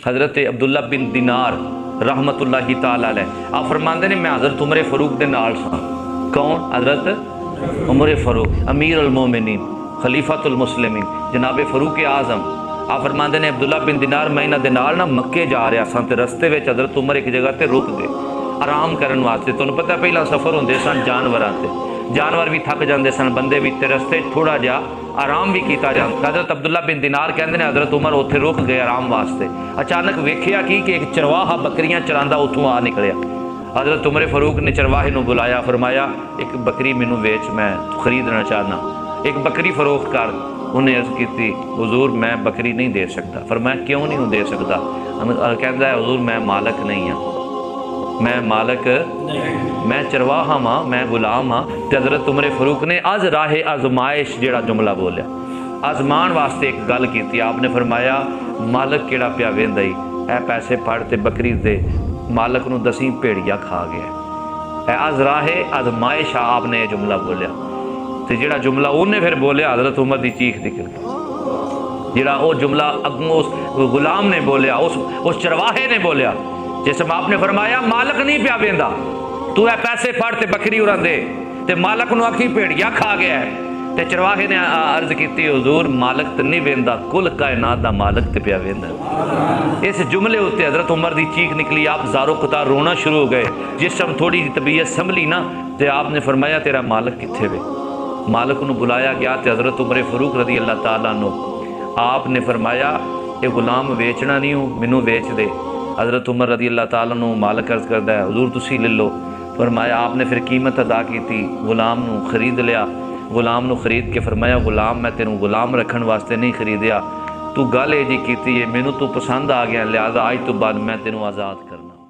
حضرت عبداللہ بن دینار رحمت اللہ تعالی علیہ آپ فرماندے نے میں حضرت عمر فاروق دے نال سا. کون؟ حضرت عمر فاروق امیر المومنین خلیفۃ المسلمین جناب فاروق اعظم. آپ فرماندے نے عبداللہ بن دینار میں انہاں دے نال نہ مکے جا رہا سا تے رستے وچ حضرت عمر ایک جگہ تے رک گئے آرام کرن واسطے. تانوں پتہ پہلا سفر ہوندے سن جانوراں تے جانور بھی تھک جاندے سن بندے بھی تے رستے تھوڑا جا آرام بھی کیتا جاندا. حضرت عبداللہ بن دینار کہندے نے حضرت عمر اوتھے رک گئے آرام واسطے. اچانک ویکھیا کہ ایک چرواہا بکریاں چراندا اوتھوں آ نکلیا. حضرت عمر فاروق نے چرواہے نو بلایا فرمایا ایک بکری مینوں ویچ میں خریدنا چاہنا ایک بکری فروخت کر. انہیں عرض کی حضور میں بکری نہیں دے سکتا. فرمایا کیوں نہیں دے سکتا؟ کہندا ہے حضور میں مالک نہیں ہاں میں مالک میں چرواہا ہاں میں غلام ہاں. تے حضرت عمر فاروق نے از راہ آزمائش جیڑا جملہ بولیا آزمان واسطے ایک گل کیتی. آپ نے فرمایا مالک کیڑا پیا ویندا ای اے پیسے پھڑ تے بکری دے مالک نو دسیں بھیڑیا کھا گیا. اے از راہ آزمائش آپ نے یہ جملہ بولیا. تے جیڑا جملہ انہیں پھر بولیا حضرت عمر دی چیخ نکل گئی. جیڑا او جملہ اگوں اس غلام نے بولیا اس چرواہے نے بولیا جس میں آپ نے فرمایا مالک نہیں پیا ویندا تو اے پیسے پھڑ تے بکری اڑا دے تے مالک نو آکھی بھیڑیا کھا گیا ہے. تے چرواہے نے عرض کیتی حضور مالک تے نہیں ویندا کل کائنات دا مالک تے پیا ویندا. اس جملے ہوتے حضرت عمر دی چیخ نکلی. آپ زارو قطار رونا شروع ہو گئے. جس ٹائم تھوڑی طبیعت سنبھلی نا تے آپ نے فرمایا تیرا مالک کتھے وے؟ مالک نو بلایا گیا تے حضرت عمر فاروق رضی اللہ تعالیٰ عنہ آپ نے فرمایا یہ غلام ویچنا نہیں ہوں مینوں ویچ دے. حضرت عمر رضی اللہ تعالیٰ عنہ مالک عرض کردا ہے حضور تسی لے لو. فرمایا آپ نے پھر قیمت ادا کی تھی غلام نو خرید لیا. غلام نو خرید کے فرمایا غلام میں تینوں غلام رکھن واسطے نہیں خریدیا تو گل یہ جی کیتی ہے مینوں تو پسند آ گیا لہذا آج تو بعد میں تینوں آزاد کرنا.